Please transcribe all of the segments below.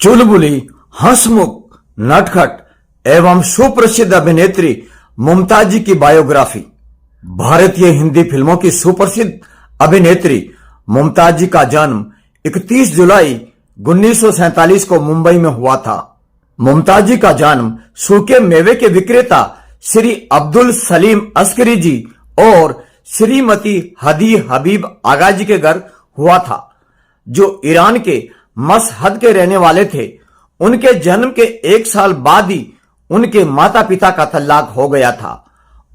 चुलबुली, हंसमुख, नटखट एवं सुप्रसिद्ध अभिनेत्री मुमताज की बायोग्राफी। भारतीय हिंदी फिल्मों की सुप्रसिद्ध अभिनेत्री मुमताज का जन्म 31 जुलाई 1947 को मुंबई में हुआ था। मुमताज का जन्म सूखे मेवे के विक्रेता श्री अब्दुल सलीम अस्करी जी और श्रीमती हदी हबीब आगा जी के घर हुआ था, जो ईरान के मशहद के रहने वाले थे। उनके जन्म के एक साल बाद ही उनके माता पिता का तलाक हो गया था।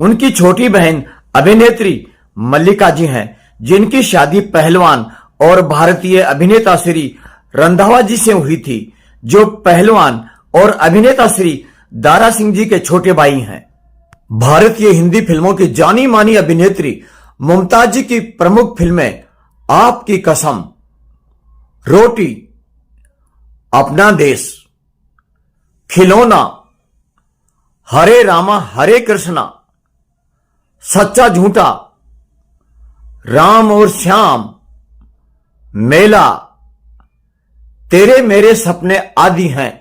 उनकी छोटी बहन अभिनेत्री मल्लिका जी हैं, जिनकी शादी पहलवान और भारतीय अभिनेता श्री रंधावा जी से हुई थी, जो पहलवान और अभिनेता श्री दारा सिंह जी के छोटे भाई हैं। भारतीय हिंदी फिल्मों की जानी मानी अभिनेत्री मुमताज की प्रमुख फिल्में आपकी कसम, रोटी, अपना देश, खिलौना, हरे रामा हरे कृष्णा, सच्चा झूठा, राम और श्याम, मेला, तेरे मेरे सपने आदि हैं।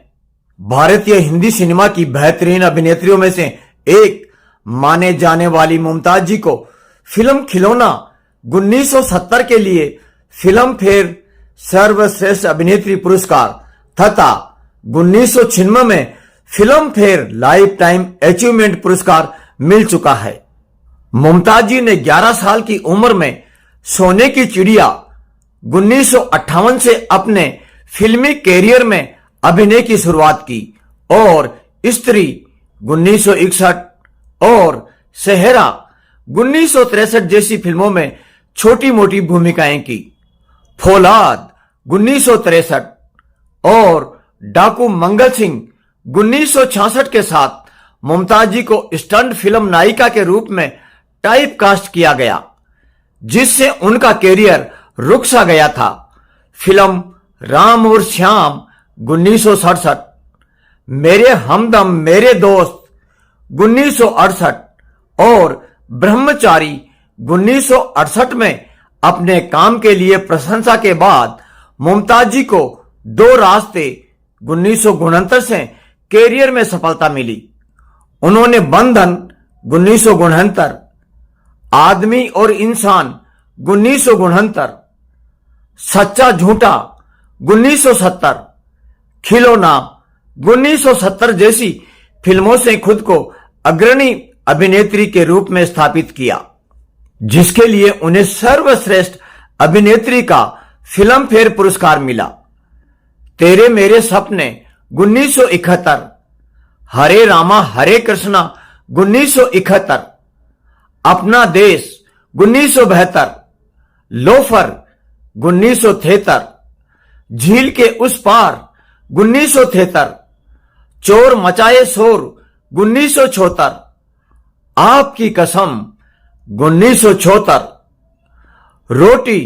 भारतीय हिंदी सिनेमा की बेहतरीन अभिनेत्रियों में से एक माने जाने वाली मुमताज जी को फिल्म खिलौना 1970 के लिए फिल्म फेयर सर्वश्रेष्ठ अभिनेत्री पुरस्कार तथा 1996 में film fair life time achievement पुरस्कार मिल चुका है। मुमताज जी ने 11 साल की उम्र में सोने की चिड़िया 1958 से अपने फिल्मी कैरियर में अभिनय की शुरुआत की और स्त्री 1961 और सेहरा 1963 जैसी फिल्मों में छोटी मोटी भूमिकाएं की। फौलाद 1963 और डाकू मंगल सिंह 1966 के साथ मुमताज जी को स्टंट फिल्म नायिका के रूप में टाइप कास्ट किया गया, जिससे उनका कैरियर रुक सा गया था। फिल्म राम और श्याम 1967, मेरे हमदम मेरे दोस्त 1968 और ब्रह्मचारी 1968 में अपने काम के लिए प्रशंसा के बाद मुमताज जी को दो रास्ते 1969 से कैरियर में सफलता मिली। उन्होंने बंधन 1969, आदमी और इंसान 1969, सच्चा झूठा 1970, खिलौना 1970 जैसी फिल्मों से खुद को अग्रणी अभिनेत्री के रूप में स्थापित किया, जिसके लिए उन्हें सर्वश्रेष्ठ अभिनेत्री का फिल्म फेयर पुरस्कार मिला। तेरे मेरे सपने 1971, हरे रामा हरे कृष्णा 1971, अपना देश 1972, लोफर 1973, झील के उस पार 1973, चोर मचाए शोर 1974, आपकी कसम 1974, रोटी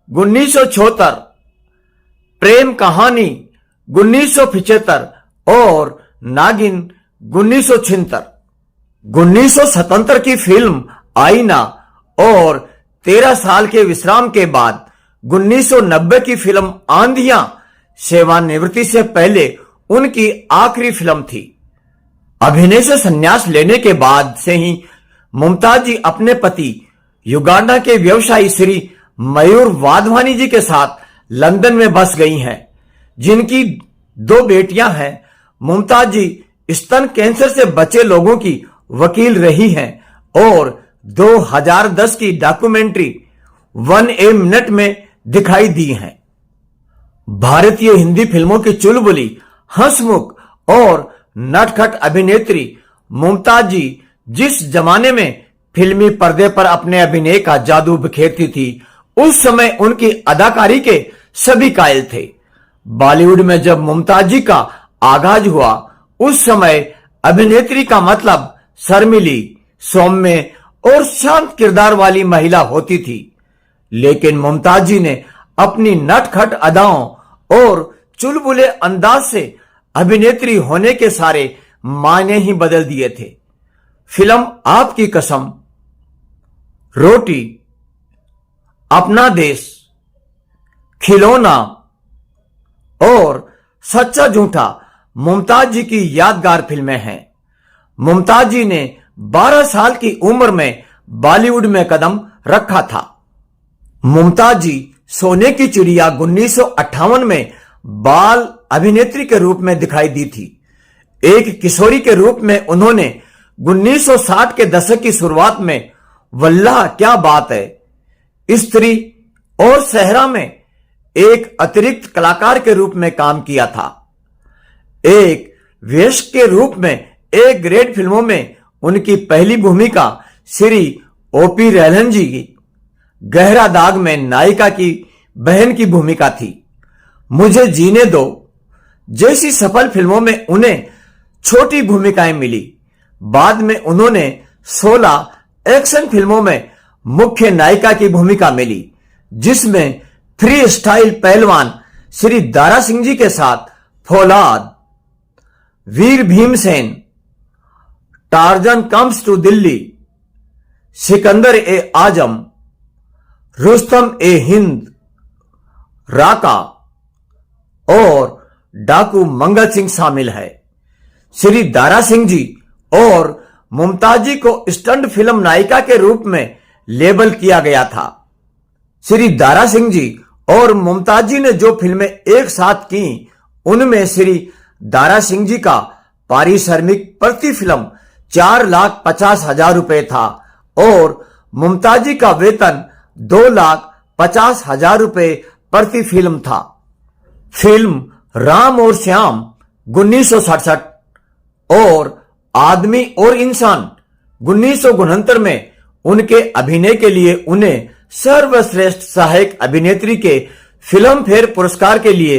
1974, प्रेम कहानी 1975 और नागिन 1976। 1977 की फिल्म आईना और 13 साल के विश्राम के बाद 1990 की फिल्म आंधियां सेवानिवृत्ति से पहले उनकी आखिरी फिल्म थी। अभिनय से संन्यास लेने के बाद से ही मुमताज जी अपने पति युगांडा के व्यवसायी श्री मयूर वाधवानी जी के साथ लंदन में बस गई हैं, जिनकी 2 बेटियां हैं। मुमताज जी स्तन कैंसर से बचे लोगों की वकील रही हैं और 2010 की डॉक्यूमेंट्री 1 A मिनट में दिखाई दी हैं। भारतीय हिंदी फिल्मों की चुलबुली, हंसमुख और नटखट अभिनेत्री मुमताज जी जिस जमाने में फिल्मी पर्दे पर अपने अभिनय का जादू बिखेरती थी, उस समय उनकी अदाकारी के सभी कायल थे। बॉलीवुड में जब मुमताज जी का आगाज हुआ, उस समय अभिनेत्री का मतलब शर्मिली, सौम्य और शांत किरदार वाली महिला होती थी। लेकिन मुमताज जी ने अपनी नटखट अदाओं और चुलबुले अंदाज से अभिनेत्री होने के सारे मायने ही बदल दिए थे। फिल्म आपकी कसम, रोटी, अपना देश, खिलौना और सच्चा झूठा मुमताज जी की यादगार फिल्में हैं। मुमताज जी ने 12 साल की उम्र में बॉलीवुड में कदम रखा था। मुमताज जी सोने की चिड़िया 1958 में बाल अभिनेत्री के रूप में दिखाई दी थी। एक किशोरी के रूप में उन्होंने 1960 के दशक की शुरुआत में वल्लाह क्या बात है, स्त्री और सहरा में एक अतिरिक्त कलाकार के रूप में काम किया था। एक वेश्या के रूप में एक ग्रेड फिल्मों में उनकी पहली भूमिका श्री ओपी रैलन जी की गहरा दाग में नायिका की बहन की भूमिका थी। मुझे जीने दो जैसी सफल फिल्मों में उन्हें छोटी भूमिकाएं मिली। बाद में उन्होंने 16 एक्शन फिल्मों में मुख्य नायिका की भूमिका मिली, जिसमें फ्री स्टाइल पहलवान श्री दारा सिंह जी के साथ Faulad, Veer Bhimsen, Tarzan comes to Delhi, Sikandar e Azam, Rustam e Hind, Raka और डाकू मंगल सिंह शामिल है। श्री दारा सिंह जी और मुमताज जी को स्टंट फिल्म नायिका के रूप में लेबल किया गया था। श्री दारा सिंह जी और मुमताज जी ने जो फिल्में एक साथ की, उनमें श्री दारा सिंह जी का पारिश्रमिक प्रति फिल्म 4,50,000 रुपए था और मुमताज जी का वेतन 2,50,000 रुपए प्रति फिल्म था। फिल्म राम और श्याम 1967 और आदमी और इंसान 1969 में उनके अभिनय के लिए उन्हें सर्वश्रेष्ठ सहायक अभिनेत्री के फिल्म फेयर पुरस्कार के लिए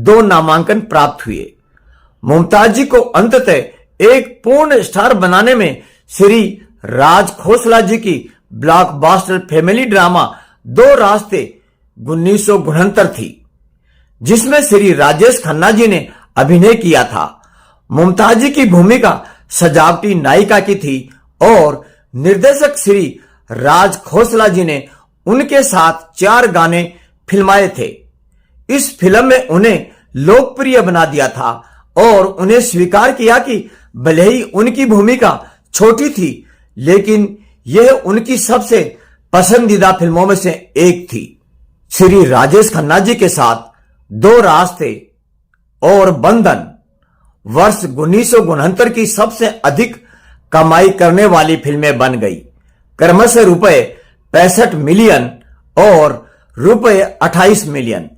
2 नामांकन प्राप्त हुए। मुमताज जी को अंततः एक पूर्ण स्टार बनाने में श्री राज खोसला जी की ब्लॉकबस्टर फैमिली ड्रामा 2 रास्ते 1969 थी, जिसमें श्री राजेश खन्ना जी ने अभिनय किया था। मुमताज जी की भूमिका सजावटी नायिका की थी और निर्देशक श्री राज खोसला जी ने उनके साथ 4 गाने फिल्माए थे। इस फिल्म में उन्हें लोकप्रिय बना दिया था और उन्हें स्वीकार किया कि भले ही उनकी भूमिका छोटी थी, लेकिन यह उनकी सबसे पसंदीदा फिल्मों में से एक थी। श्री राजेश खन्ना जी के साथ 2 रास्ते और बंधन वर्ष 1969 की सबसे अधिक कमाई करने वाली फिल्में बन गई, क्रमशः रुपए 65 मिलियन और रुपए 28 मिलियन।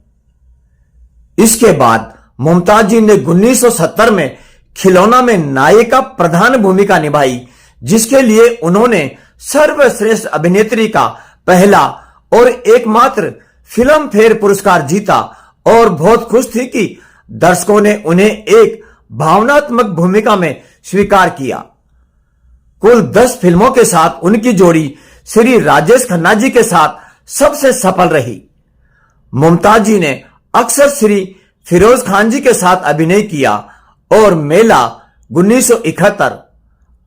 इसके बाद मुमताज जी ने 1970 में खिलौना में नायिका प्रधान भूमिका निभाई, जिसके लिए उन्होंने सर्वश्रेष्ठ अभिनेत्री का पहला और एकमात्र फिल्म फेयर पुरस्कार जीता और बहुत खुश थी कि दर्शकों ने उन्हें एक भावनात्मक भूमिका में स्वीकार किया। कुल 10 फिल्मों के साथ उनकी जोड़ी श्री राजेश खन्ना जी के साथ सबसे सफल रही। मुमताज जी ने अक्सर श्री फिरोज खान जी के साथ अभिनय किया और मेला 1971,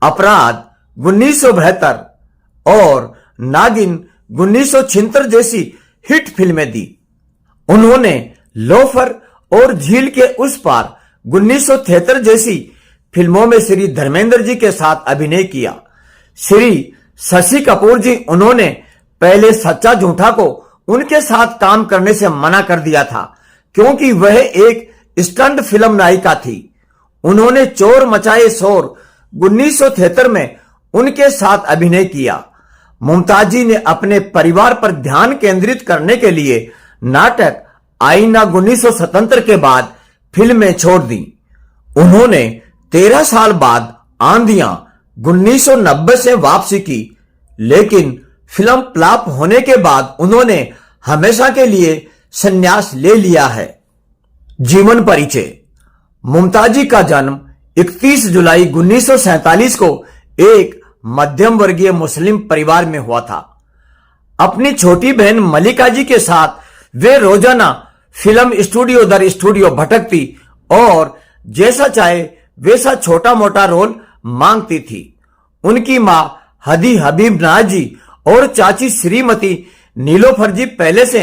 अपराध 1972 और नागिन 1976 जैसी हिट फिल्में दी। उन्होंने लोफर और झील के उस पार 1973 जैसी फिल्मों में श्री धर्मेंद्र जी के साथ अभिनय किया। श्री शशि कपूर जी उन्होंने पहले सच्चा झूठा को उनके साथ काम करने से मना कर दिया था, क्योंकि वह एक स्टंट फिल्म नायिका थी। उन्होंने चोर मचाए शोर 1973 में उनके साथ अभिनय किया। मुमताज जी ने अपने परिवार पर ध्यान केंद्रित करने के लिए नाटक आईना 1977 के बाद फिल्में छोड़ दी। उन्होंने 13 साल बाद आंधियां 1990 से वापसी की, लेकिन फिल्म फ्लॉप होने के बाद उन्होंने हमेशा के लिए संन्यास ले लिया है। जीवन परिचय। मुमताज जी का जन्म 31 जुलाई 1947 को एक मध्यम वर्गीय मुस्लिम परिवार में हुआ था। अपनी छोटी बहन मलिका जी के साथ वे रोजाना फिल्म स्टूडियो दर स्टूडियो भटकती और जैसा चाहे वैसा छोटा मोटा रोल मांगती थी। उनकी मां हदी हबीब नाज जी और चाची श्रीमती नीलोफर जी पहले से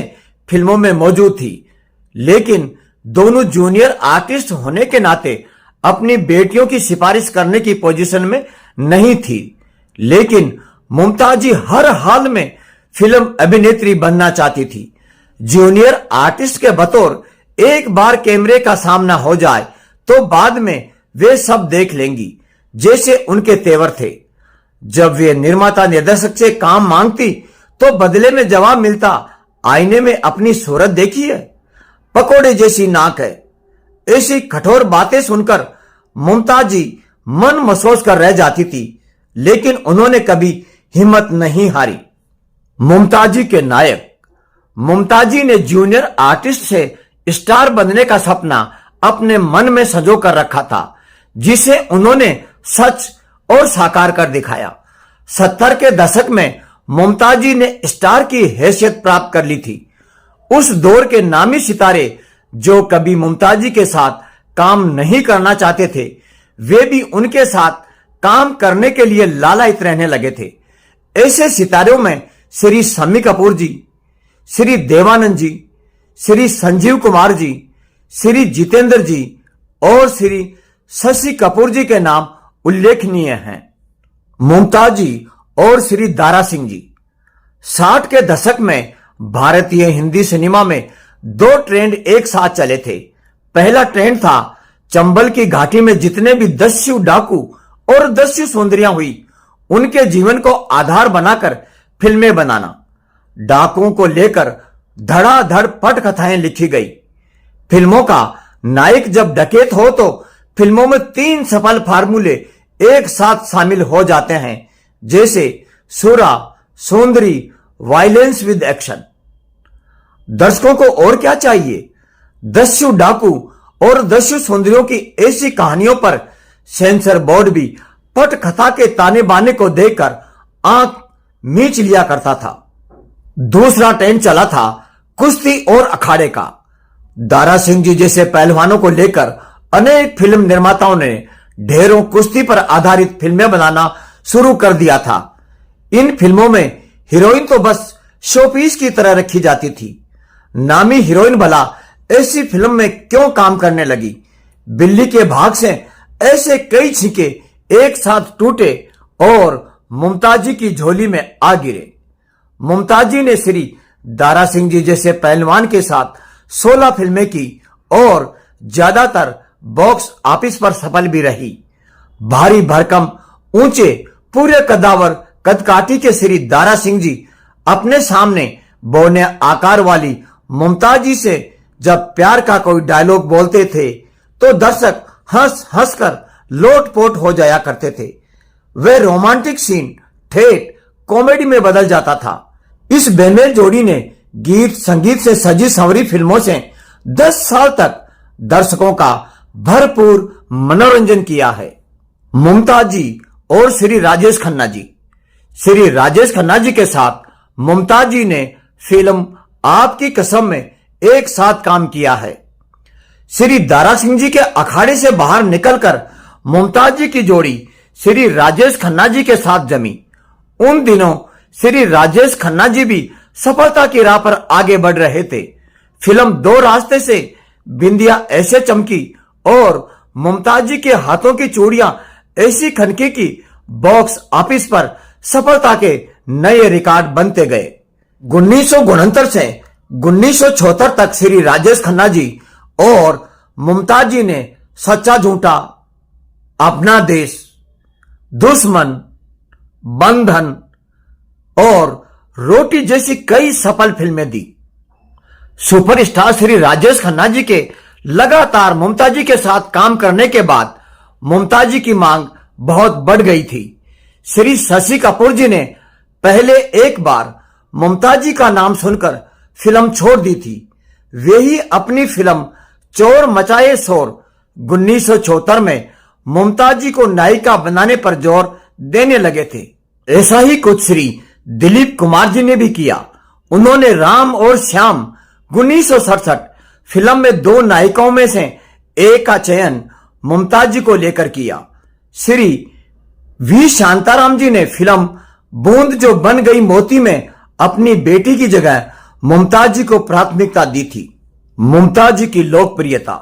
फिल्मों में मौजूद थी, लेकिन दोनों जूनियर आर्टिस्ट होने के नाते अपनी बेटियों की सिफारिश करने की पोजीशन में नहीं थी, लेकिन मुमताजी हर हाल में फिल्म अभिनेत्री बनना चाहती थी। जूनियर आर्टिस्ट के बतौर एक बार कैमरे का सामना हो जाए तो बाद में वे सब देख लेंगी, जैसे उनके तेवर थे। जब वे निर्माता निर्देशक से काम मांगती तो बदले में जवाब मिलता, आईने में अपनी सूरत देखी है, पकोड़े जैसी नाक है। ऐसी कठोर बातें सुनकर मुमताजी मन महसूस कर रह जाती थी, लेकिन उन्होंने कभी हिम्मत नहीं हारी। मुमताजी के नायक। मुमताजी ने जूनियर आर्टिस्ट से स्टार बनने का सपना अपने मन में संजो कर रखा था, जिसे उन्होंने सच और साकार कर दिखाया। 70 के दशक में मुमताजी ने स्टार की हैसियत प्राप्त कर ली थी। उस दौर के नामी सितारे जो कभी मुमताजी के साथ काम नहीं करना चाहते थे, वे भी उनके साथ काम करने के लिए लालायित रहने लगे थे। ऐसे सितारों में श्री शम्मी कपूर जी, श्री देवानंद जी, श्री संजीव कुमार जी, श्री जितेंद्र जी और श्री शशि कपूर जी के नाम उल्लेखनीय हैं। मुमताजी और श्री दारा सिंह जी। 60 के दशक में भारतीय हिंदी सिनेमा में 2 ट्रेंड एक साथ चले थे। पहला ट्रेंड था चंबल की घाटी में जितने भी दस्यु डाकू और दस्यु सुंदरियां हुई, उनके जीवन को आधार बनाकर फिल्में बनाना। डाकुओं को लेकर धड़ाधड़ पटकथाएं लिखी गई। फिल्मों का नायक जब डकैत हो तो फिल्मों में 3 सफल फार्मूले एक साथ शामिल हो जाते हैं, जैसे सुरा, सौंदरी, वायलेंस विद एक्शन। दर्शकों को और क्या चाहिए? दस्यु डाकू और दस्यु सुंदरियों की ऐसी कहानियों पर सेंसर बोर्ड भी पटकथा के ताने बाने को देखकर आंख मीच लिया करता था। दूसरा ट्रेंड चला था कुश्ती और अखाड़े का। दारा सिंह जी जैसे पहलवानों को लेकर अनेक फिल्म निर्माताओं ने ढेरों कुश्ती पर आधारित फिल्में बनाना शुरू कर दिया था। इन फिल्मों में हीरोइन तो बस शोपीस की तरह रखी जाती थी। नामी हीरोइन भला ऐसी फिल्म में क्यों काम करने लगी? बिल्ली के भाग से ऐसे कई छींके एक साथ टूटे और मुमताजी की झोली में आ गिरे। मुमताजी ने श्री दारा सिंह जी जैसे पहलवान के साथ 16 फिल्में की और ज्यादातर बॉक्स ऑफिस पर सफल भी रही। भारी भरकम, ऊंचे, पूरे कदावर कदकाठी के श्री दारा सिंह जी अपने सामने बौने आकार वाली मुमताजी से जब प्यार का कोई डायलॉग बोलते थे तो दर्शक हंस हंसकर लोटपोट हो जाया करते थे। वे रोमांटिक सीन ठेठ कॉमेडी में बदल जाता था। इस बेमेल जोड़ी ने गीत संगीत से सजी संवरी फिल्मों से 10 साल तक दर्शकों का भरपूर मनोरंजन किया है। मुमताजी और श्री राजेश खन्ना जी। श्री राजेश खन्ना जी के साथ मुमताजी ने फिल्म आपकी कसम में एक साथ काम किया है। श्री दारा सिंह जी के अखाड़े से बाहर निकलकर मुमताजी की जोड़ी श्री राजेश खन्ना जी के साथ जमी। उन दिनों श्री राजेश खन्ना जी भी सफलता की राह पर आगे बढ़ रहे थे। फिल्म 2 रास्ते से बिंदिया ऐसे चमकी और मुमताजी के हाथों की चूड़ियां ऐसी खनकी कि बॉक्स ऑफिस पर सफलता के नए रिकॉर्ड बनते गए। 1969 से 1976 तक श्री राजेश खन्ना जी और मुमताजी ने सच्चा झूठा, अपना देश, दुश्मन, बंधन और रोटी जैसी कई सफल फिल्में दी। सुपरस्टार श्री राजेश खन्ना जी के लगातार मुमताजी के साथ काम करने के बाद मुमताजी की मांग बहुत बढ़ गई थी। श्री शशि कपूर जी ने पहले एक बार मुमताजी का नाम सुनकर फिल्म छोड़ दी थी। वे ही अपनी फिल्म चोर मचाए शोर 1974 में मुमताजी को नायिका बनाने पर जोर देने लगे थे। ऐसा ही कुछ श्री दिलीप कुमार जी ने भी किया। उन्होंने राम और श्याम 1967 फिल्म में 2 नायिकाओं में से एक का चयन मुमताजी को लेकर किया। श्री वी शांताराम जी ने फिल्म बूंद जो बन गई मोती में अपनी बेटी की जगह मुमताजी को प्राथमिकता दी थी। मुमताज की लोकप्रियता।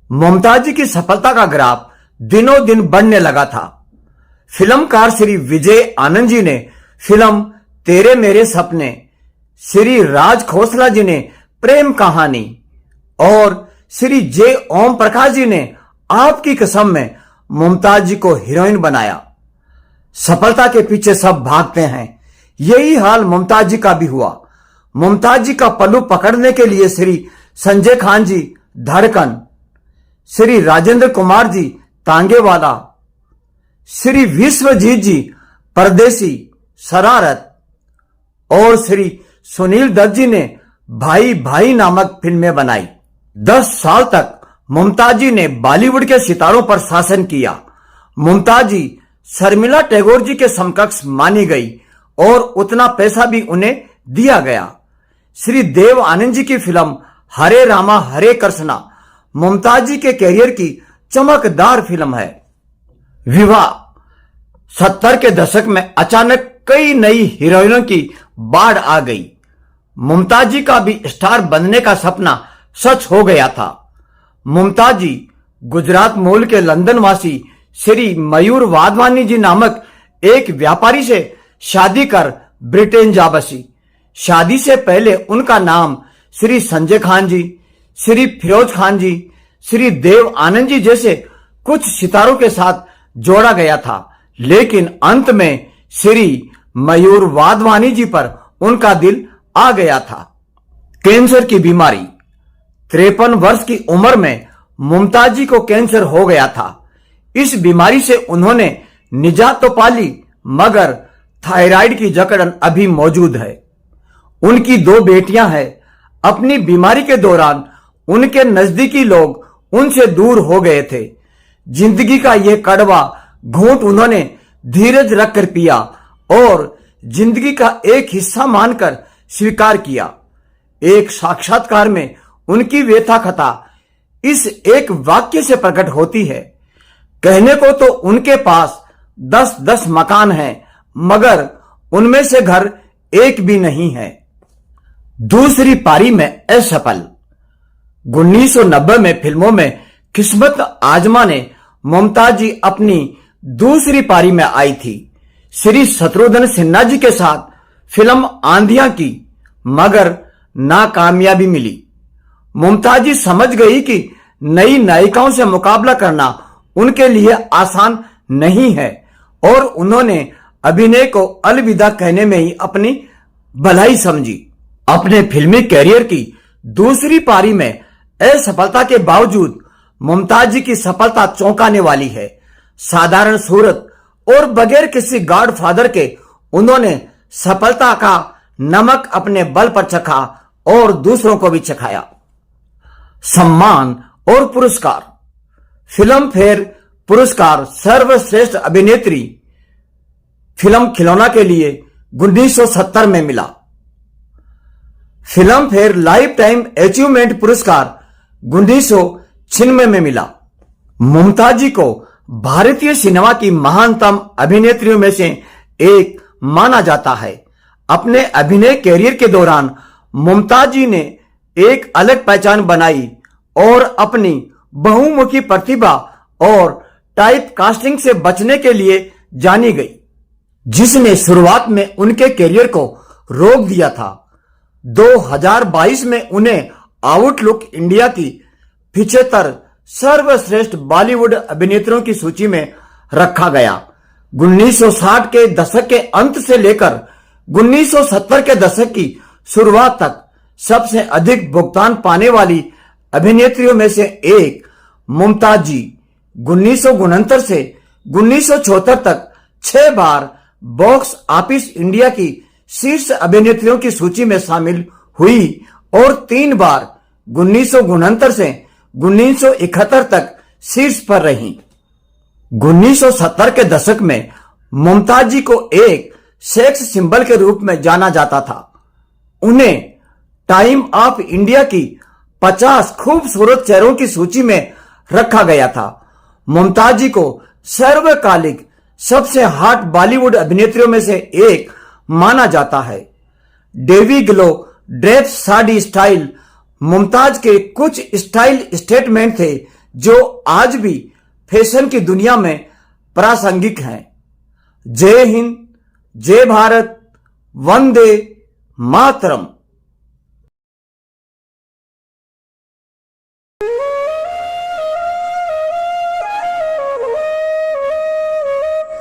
मुमताज की सफलता का ग्राफ दिनों दिन बढ़ने लगा था। फिल्मकार श्री विजय आनंद जी ने फिल्म तेरे मेरे सपने, श्री राज खोसला जी ने प्रेम कहानी और श्री जे ओम प्रकाश जी ने आपकी कसम में मुमताज जी को हीरोइन बनाया। सफलता के पीछे सब भागते हैं, यही हाल मुमताज जी का भी हुआ। मुमताज जी का पल्लू पकड़ने के लिए श्री संजय खान जी धड़कन, श्री राजेंद्र कुमार जी तांगेवाला, श्री विश्वजीत जी परदेसी शरारत और श्री सुनील दत्त जी ने भाई भाई नामक फिल्में बनाई। 10 साल तक मुमताज जी ने बॉलीवुड के सितारों पर शासन किया। मुमताज जी शर्मिला टैगोर जी के समकक्ष मानी गई और उतना पैसा भी उन्हें दिया गया। श्री देव आनंद जी की फिल्म हरे रामा हरे कृष्णा मुमताज जी के कैरियर की चमकदार फिल्म है। विवाह। 70 के दशक में अचानक कई नई हीरोइनों की बाढ़ आ गई। मुमताज जी का भी स्टार बनने का सपना सच हो गया था। मुमताज जी गुजरात मूल के लंदन वासी श्री मयूर वाधवानी जी नामक एक व्यापारी से शादी कर ब्रिटेन जा बसी। शादी से पहले उनका नाम श्री संजय खान जी, श्री फिरोज खान जी, श्री देव आनंद जी जैसे कुछ सितारों के साथ जोड़ा गया था, लेकिन अंत में श्री मयूर वाधवानी जी पर उनका दिल आ गया था। कैंसर की बीमारी। 53 वर्ष की उम्र में मुमताज जी को कैंसर हो गया था। इस बीमारी से उन्होंने निजात तो पाली, मगर थायराइड की जकड़न अभी मौजूद है। उनकी 2 बेटियां हैं। अपनी बीमारी के दौरान उनके नजदीकी लोग उनसे दूर हो गए थे। जिंदगी का यह कड़वा घूंट उन्होंने धीरज रखकर पिया और जिंदगी का एक हिस्सा मानकर स्वीकार किया। एक साक्षात्कार में उनकी व्यथा कथा इस एक वाक्य से प्रकट होती है। कहने को तो उनके पास 10-10 मकान हैं, मगर उनमें से घर एक भी नहीं है। दूसरी पारी में असफल। 1990 में फिल्मों में किस्मत आजमाने मुमताज जी अपनी दूसरी पारी में आई थी। श्री शत्रुघ्न सिन्हा जी के साथ फिल्म आंधियां की, मगर नाकामयाबी मिली। मुमताज जी समझ गई कि नई नायिकाओं से मुकाबला करना उनके लिए आसान नहीं है और उन्होंने अभिनय को अलविदा कहने में ही अपनी भलाई समझी। अपने फिल्मी कैरियर की दूसरी पारी में असफलता के बावजूद मुमताज जी की सफलता चौंकाने वाली है। साधारण सूरत और बगैर किसी गॉडफादर के उन्होंने सफलता का नमक अपने बल पर चखा और दूसरों को भी चखाया। सम्मान और पुरस्कार। फिल्म फेयर पुरस्कार सर्वश्रेष्ठ अभिनेत्री फिल्म खिलौना के लिए 1970 में मिला। Film fair life time achievement पुरस्कार 1996 में मिला। मुमताज जी को भारतीय सिनेमा की महानतम अभिनेत्रियों में से एक माना जाता है। अपने अभिनय कैरियर के दौरान मुमताज जी ने एक अलग पहचान बनाई और अपनी बहुमुखी प्रतिभा और टाइप कास्टिंग से बचने के लिए जानी गई, जिसने शुरुआत में उनके कैरियर को रोक दिया था। 2022 में उन्हें आउटलुक इंडिया की 75 सर्वश्रेष्ठ बॉलीवुड अभिनेत्रियों की सूची में रखा गया। 1960 के दशक के अंत से लेकर 1970 के दशक की शुरुआत तक सबसे अधिक भुगतान पाने वाली अभिनेत्रियों में से एक मुमताज जी 1969 से 1974 तक 6 बार बॉक्स ऑफिस इंडिया की शीर्ष अभिनेत्रियों की सूची में शामिल हुई और 3 बार 1969 से 1971 तक शीर्ष पर रही। 1970 के दशक में मुमताज जी को एक सेक्स सिंबल के रूप में जाना जाता था। उन्हें टाइम ऑफ इंडिया की 50 खूबसूरत चेहरों की सूची में रखा गया था। मुमताज जी को सर्वकालिक सबसे हॉट बॉलीवुड अभिनेत्रियों में से एक माना जाता है। Dewy glow dress sari style Mumtaz के कुछ स्टाइल स्टेटमेंट थे जो आज भी फैशन की दुनिया में प्रासंगिक हैं। जय हिंद, जय भारत, वंदे मातरम।